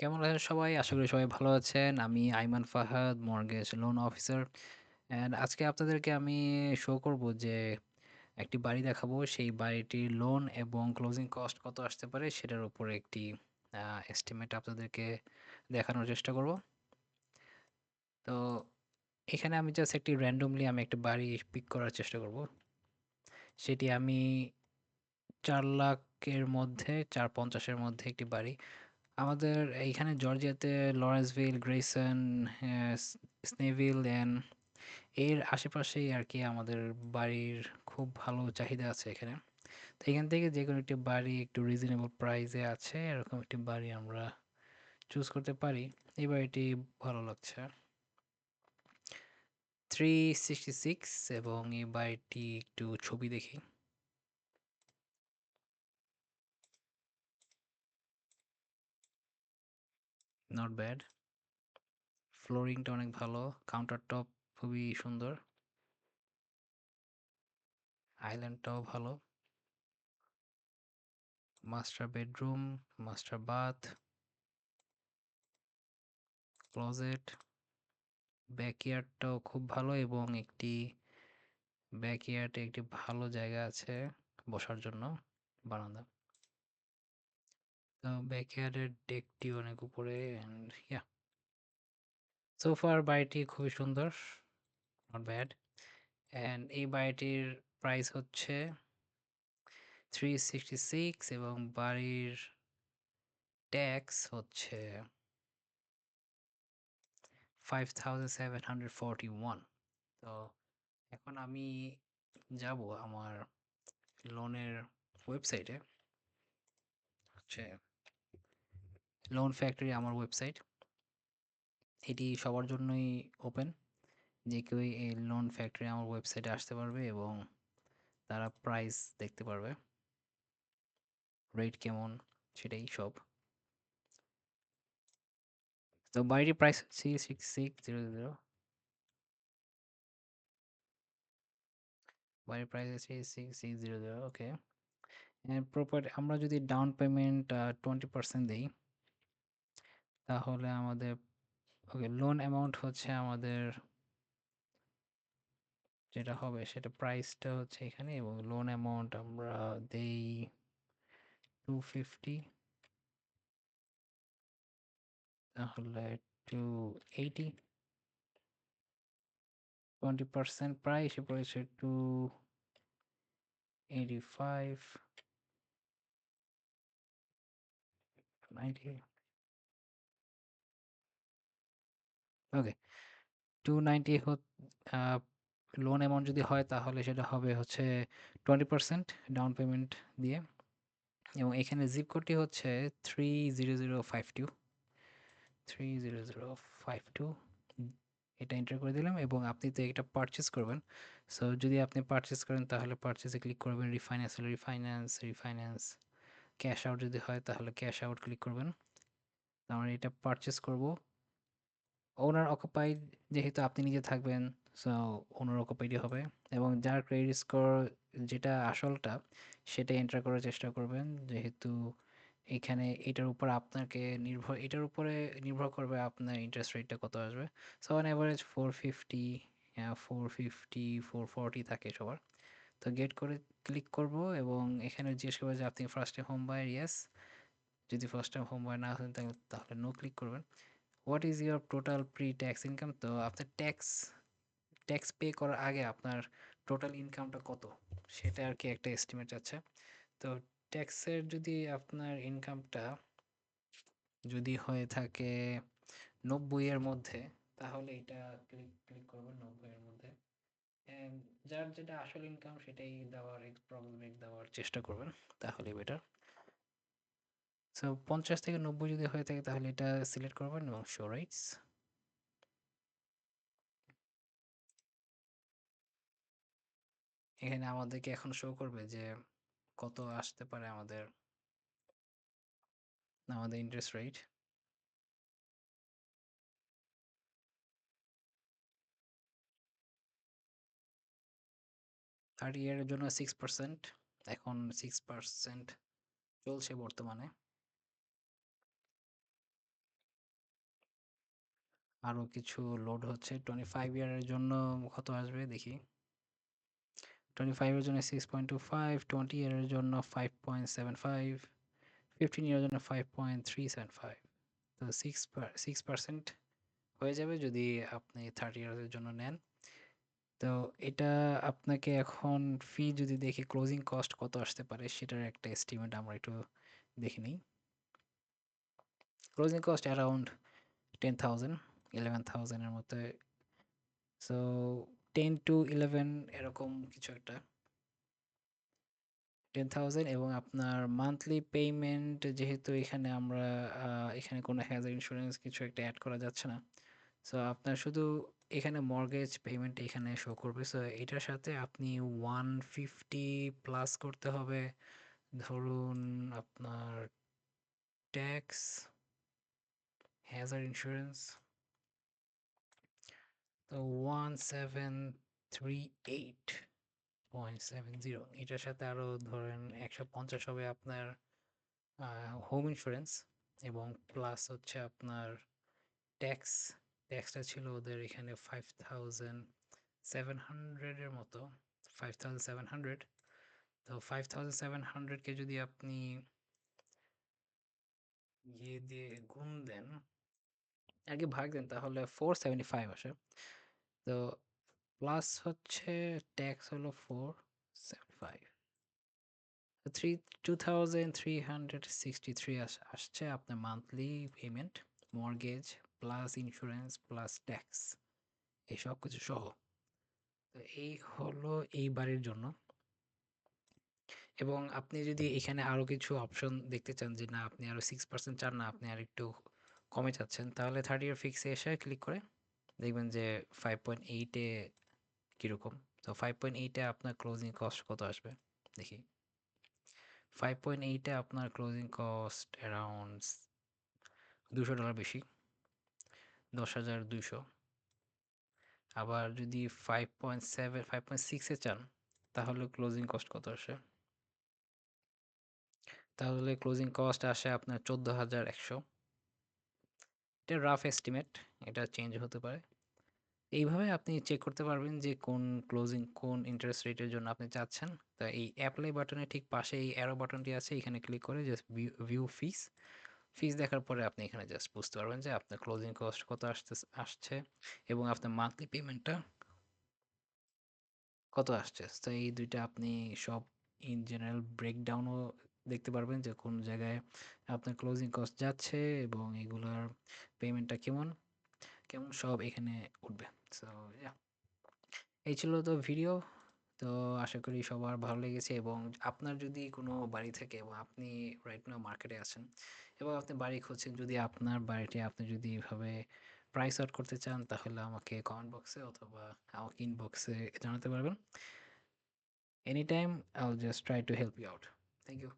কেমন আছেন সবাই? আশা করি সবাই ভালো আছেন। আমি Aiman Fahad, mortgage loan officer. And আজকে আপনাদেরকে আমি শো করব যে একটি বাড়ি দেখাবো। সেই বাড়িটির লোন এবং ক্লোজিং কস্ট কত আসতে পারে সেটার উপরে একটি এস্টিমেট আপনাদেরকে দেখানোর চেষ্টা করব। তো এখানে আমি জাস্ট একটি র‍্যান্ডমলি আমি একটা বাড়ি পিক করার চেষ্টা করব। সেটি আমি ৪,০০,০০০ এর মধ্যে ৪,৫০ এর মধ্যে একটি বাড়ি। আমাদের এইখানে জর্জিয়াতে লরেন্সভিল, গ্রেইসন, হ্যাঁ, স্নেভিল অ্যান্ড এর আশেপাশেই আর কি আমাদের বাড়ির খুব ভালো চাহিদা আছে এখানে। তো এখান থেকে যে কোনো একটি বাড়ি একটু রিজনেবল প্রাইসে আছে এরকম একটি বাড়ি আমরা চুজ করতে পারি। এই বাড়িটি ভালো লাগছে। 366 এবং এই বাড়িটি একটু ছবি দেখি। Not bad. ফ্লোরিংটা অনেক ভালো। কাউন্টার টপ খুবই সুন্দর। আইল্যান্ডটাও ভালো। Master bedroom, master bath, closet, ব্যাকইয়ার্ডটাও খুব ভালো এবং ব্যাকইয়ার্ডে একটি ভালো জায়গা আছে বসার জন্য, বারান্দা। তো ব্যাকইয়ার্ডের ডেকটি অনেক উপরে অ্যান্ড ইয়া, সো ফার বাড়িটি খুবই সুন্দর, নট ব্যাড। অ্যান্ড এই বাড়িটির প্রাইস হচ্ছে 366 এবং বাড়ির ট্যাক্স হচ্ছে 5,741। তো এখন আমি যাব আমার লোনের ওয়েবসাইটে, হচ্ছে লোন ফ্যাক্টরি আমার ওয়েবসাইট। এটি সবার জন্যই ওপেন, যে কেউ এই লোন ফ্যাক্টরি আমার ওয়েবসাইটে আসতে পারবে এবং তারা প্রাইস দেখতে পারবে, রেট কেমন সেটাই সব। তো বাড়িটির প্রাইস 36600, বাড়ির প্রাইস 36600। ওকে, প্রপার আমরা যদি ডাউন পেমেন্ট 20% দিই তাহলে আমাদের, ওকে, লোন অ্যামাউন্ট হচ্ছে আমাদের যেটা হবে সেটা প্রাইসটা হচ্ছে এখানে, এবং লোন অ্যামাউন্ট আমরা দেই 250, তাহলে 280। 20% প্রায় এসে পড়েছে 285, 90। ওকে, 290 লোন অ্যামাউন্ট যদি হয় তাহলে সেটা হবে হচ্ছে 20% ডাউন পেমেন্ট দিয়ে। এবং এখানে জিপ কোডটি হচ্ছে 30052, 30052। এটা এন্টার করে দিলাম এবং আপনি তো এটা পারচেজ করবেন। সো যদি আপনি পারচেজ করেন তাহলে পারচেজে ক্লিক করবেন, রিফাইন্যান্স হলে রিফাইন্যান্স, রিফাইন্যান্স, ক্যাশ আউট যদি হয় তাহলে ক্যাশ আউট ক্লিক করবেন। আমরা এটা পারচেজ করব। ওনার অকুপাইড, যেহেতু আপনি নিজে থাকবেন, সো ওনার অকুপাইডই হবে। এবং যার ক্রেডিট স্কোর যেটা আসলটা সেটা এন্টার করার চেষ্টা করবেন, যেহেতু এখানে এটার উপরে নির্ভর করবে আপনার ইন্টারেস্ট রেটটা কত আসবে। সো অন অ্যাভারেজ 450, 450, 440 থাকে সবার। তো গেট করে ক্লিক করব এবং এখানে জিজ্ঞেস করবে যে আপনি first time home buyer, yes. যদি ফার্স্ট টাইম হোম বায়ার না হন তাহলে নো ক্লিক করবেন। What is your total pre tax income? তো আপনার ট্যাক্স ট্যাক্স পে করার আগে আপনার টোটাল ইনকামটা কত সেটা আর কি একটা এস্টিমেট আছে। তো ট্যাক্সের যদি আপনার ইনকামটা যদি হয়ে থাকে 90 এর মধ্যে, তাহলে এটা ক্লিক ক্লিক করবেন 90 এর মধ্যে। And যার যেটা আসল ইনকাম সেটাই দেওয়ার, প্রবলেম দেওয়ার চেষ্টা করবেন, তাহলে বেটার। সো 50 থেকে 90 যদি হয়ে থাকে তাহলে এটা সিলেক্ট করবেন এবং শো রাইটস। এখানে আমাদেরকে এখন শো করবে যে কত আসতে পারে আমাদের আমাদের ইন্টারেস্ট রেট। 30 ইয়ারের জন্য 6%, এখন 6% চলছে বর্তমানে। আরও কিছু লোড হচ্ছে 25 ইয়ারের জন্য কত আসবে দেখি। 25 এর জন্য 6.25, 20 ইয়ারের জন্য 5.75, 15 ইয়ারের জন্য 5.375। তো 6% হয়ে যাবে যদি আপনি 30 ইয়ার্সের জন্য নেন। তো এটা আপনাকে এখন ফি যদি দেখি ক্লোজিং কস্ট কত আসতে পারে সেটার একটা এস্টিমেট আমরা একটু দেখে নিই। ক্লোজিং কস্ট অ্যারাউন্ড 10,000 11,000 এর মতো। সো 10 to 11 এরকম কিছু একটা, 10,000। এবং আপনার মান্থলি পেমেন্ট, যেহেতু এখানে আমরা এখানে কোনো হ্যাজার্ড ইন্স্যুরেন্স কিছু একটা অ্যাড করা যাচ্ছে না, সো আপনার শুধু এখানে মর্গেজ পেমেন্ট এখানে শো করবে। সো এটার সাথে আপনি 150 প্লাস করতে হবে ধরুন আপনার ট্যাক্স, হ্যাজার্ড ইন্স্যুরেন্স। তো 1738.70, এটার সাথে আরও ধরেন 150 হবে আপনার হোম ইন্স্যুরেন্স, এবং প্লাস হচ্ছে আপনার ট্যাক্স। ট্যাক্সটা ছিল ওদের এখানে 5,700 এর মতো, 5,700। তো 5,700 কে যদি আপনি ইয়ে দিয়ে গুণ দেন, আগে ভাগ দেন, তাহলে 475 আসে। তো প্লাস হচ্ছে ট্যাক্স হলো 475, থ্রি 2,363 আসছে আপনার monthly payment, mortgage plus insurance plus tax, এই সব কিছু সহ। তো এই হলো এই বাড়ির জন্য। এবং আপনি যদি এখানে আরও কিছু অপশন দেখতে চান যে না আপনি আরও 6% চান, না আপনি আর একটু কমে চাচ্ছেন, তাহলে 30 ইয়ার ফিক্সে এসে ক্লিক করে দেখবেন যে 5.8-এ কীরকম। তো 5.8-এ আপনার ক্লোজিং কস্ট কত আসবে দেখি। 5.8-এ আপনার ক্লোজিং কস্ট অ্যারাউন্ড $200 বেশি, 10,200। আবার যদি 5.7 5.6-এ চান তাহলে ক্লোজিং কস্ট কত আসে, তাহলে ক্লোজিং কস্ট আসে আপনার 14,100। এটা রাফ এস্টিমেট, এটা চেঞ্জ হতে পারে। এইভাবে আপনি চেক করতে পারবেন যে কোন ইন্টারেস্ট রেটের জন্য আপনি চাচ্ছেন। তা এই অ্যাপ্লাই বাটনের ঠিক পাশে এই অ্যারো বাটনটি আছে, এখানে ক্লিক করে জাস্ট ভিউ ফিস দেখার পরে আপনি এখানে জাস্ট বুঝতে পারবেন যে আপনার ক্লোজিং কস্ট কত আসছে এবং আপনার মান্থলি পেমেন্টটা কত আসছে। তো এই দুইটা আপনি সব ইন জেনারেল ব্রেকডাউনও দেখতে পারবেন যে কোন জায়গায় আপনার ক্লোজিং কস্ট যাচ্ছে এবং এগুলার পেমেন্টটা কেমন কেমন সব এখানে উঠবে। সো এই ছিল তো ভিডিও। তো আশা করি সবার ভালো লেগেছে, এবং আপনার যদি কোনো বাড়ি থাকে এবং আপনি রাইট নাও মার্কেটে আছেন এবং আপনি বাড়ি খুঁজছেন, যদি আপনার বাড়িটি আপনি যদি এভাবে প্রাইস আউট করতে চান তাহলে আমাকে কমেন্ট বক্সে অথবা আমাকে ইনবক্সে জানাতে পারবেন। Any time I will just try to help you out. Thank you.